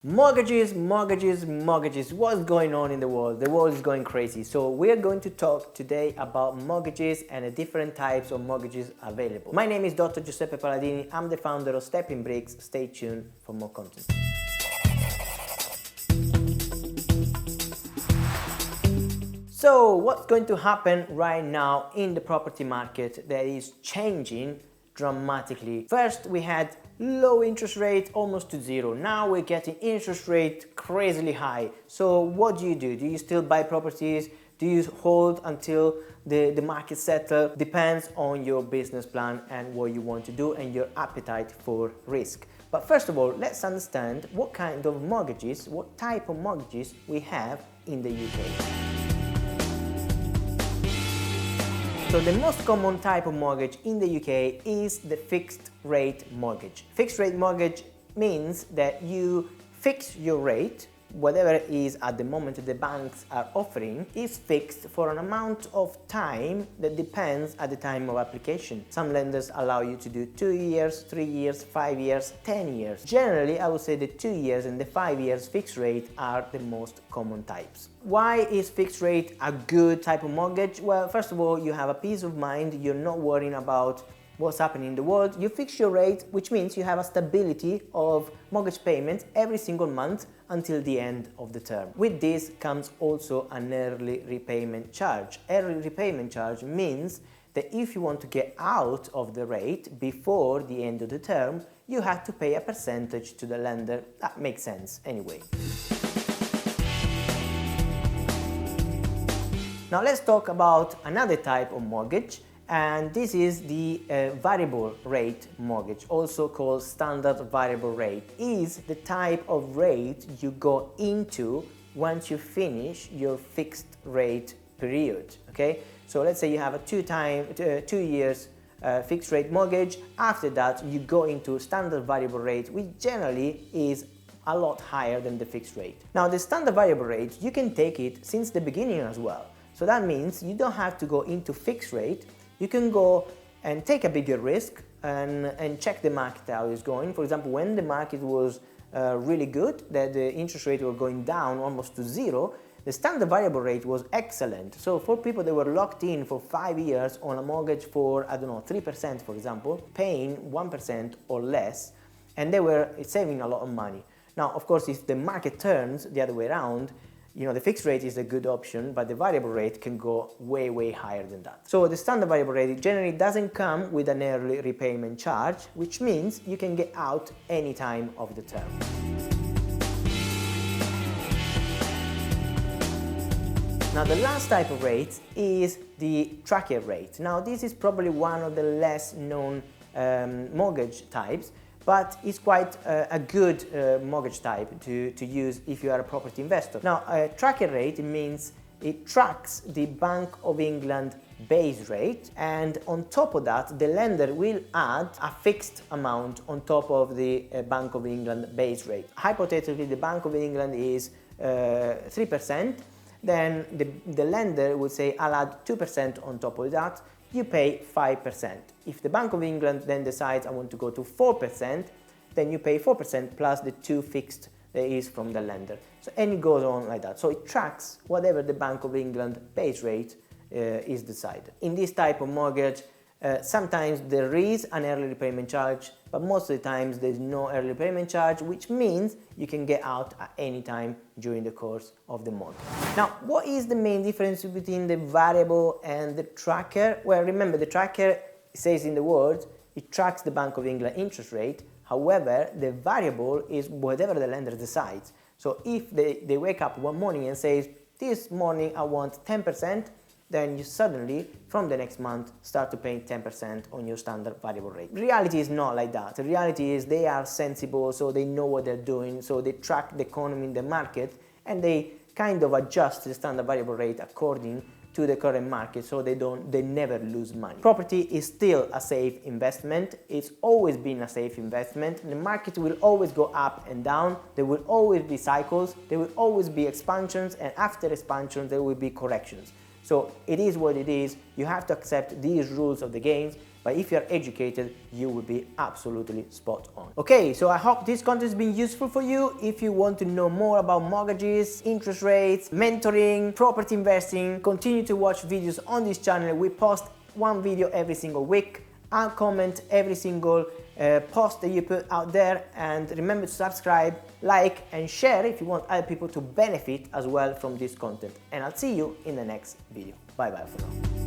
Mortgages, mortgages, mortgages. What's going on in the world? The world is going crazy. So we are going to talk today about mortgages and the different types of mortgages available. My name is Dr. Giuseppe Paladini. I'm the founder of Stepping Bricks. Stay tuned for more content. So what's going to happen right now in the property market that is changing dramatically? First, we had low interest rate almost to zero. Now we're getting interest rate crazily high. So what do? Do you still buy properties? Do you hold until the market settles? Depends on your business plan and what you want to do and your appetite for risk. But first of all, let's understand what kind of mortgages, what type of mortgages we have in the UK. So the most common type of mortgage in the UK is the fixed rate mortgage. Fixed rate mortgage means that you fix your rate, whatever it is at the moment the banks are offering is fixed for an amount of time that depends at the time of application. Some lenders allow you to do 2 years, 3 years, 5 years, 10 years. Generally, I would say the 2 years and the 5 years fixed rate are the most common types. Why is fixed rate a good type of mortgage? Well, first of all, you have a peace of mind. You're not worrying about what's happening in the world. You fix your rate, which means you have a stability of mortgage payments every single month until the end of the term. With this comes also an early repayment charge. Early repayment charge means that if you want to get out of the rate before the end of the term, you have to pay a percentage to the lender. That makes sense anyway. Now let's talk about another type of mortgage, and this is the variable rate mortgage, also called standard variable rate. Is the type of rate you go into once you finish your fixed rate period. Okay, so let's say you have a 2 years fixed rate mortgage. After that, you go into standard variable rate, which generally is a lot higher than the fixed rate. Now, the standard variable rate, you can take it since the beginning as well. So that means you don't have to go into fixed rate. You can go and take a bigger risk and check the market how it's going. For example, when the market was really good, that the interest rate were going down almost to zero, the standard variable rate was excellent. So for people that were locked in for 5 years on a mortgage for, I don't know, 3% for example, paying 1% or less, and they were saving a lot of money. Now, of course, if the market turns the other way around, the fixed rate is a good option, but the variable rate can go way, way higher than that. So the standard variable rate generally doesn't come with an early repayment charge, which means you can get out any time of the term. Now, the last type of rate is the tracker rate. Now, this is probably one of the less known mortgage types, but it's quite a good mortgage type to use if you are a property investor. Now, a tracker rate means it tracks the Bank of England base rate, and on top of that, the lender will add a fixed amount on top of the Bank of England base rate. Hypothetically, the Bank of England is 3%, then the lender would say, I'll add 2% on top of that. You pay 5%. If the Bank of England then decides I want to go to 4%, then you pay 4% plus the 2 fixed that is from the lender. So, and it goes on like that. So it tracks whatever the Bank of England base rate is decided. In this type of mortgage, sometimes there is an early repayment charge, but most of the times there's no early repayment charge, which means you can get out at any time during the course of the mortgage. Now, what is the main difference between the variable and the tracker? Well, remember, the tracker says in the words, it tracks the Bank of England interest rate. However, the variable is whatever the lender decides. So if they wake up one morning and says, this morning I want 10%, then you suddenly, from the next month, start to pay 10% on your standard variable rate. Reality is not like that. The reality is they are sensible, so they know what they're doing, so they track the economy in the market, and they kind of adjust the standard variable rate according to the current market, so they never lose money. Property is still a safe investment. It's always been a safe investment. The market will always go up and down. There will always be cycles. There will always be expansions, and after expansions, there will be corrections. So it is what it is. You have to accept these rules of the game, but if you're educated, you will be absolutely spot on. Okay, so I hope this content has been useful for you. If you want to know more about mortgages, interest rates, mentoring, property investing, continue to watch videos on this channel. We post one video every single week. I'll comment every single post that you put out there, and remember to subscribe, like and share if you want other people to benefit as well from this content. And I'll see you in the next video. Bye bye for now.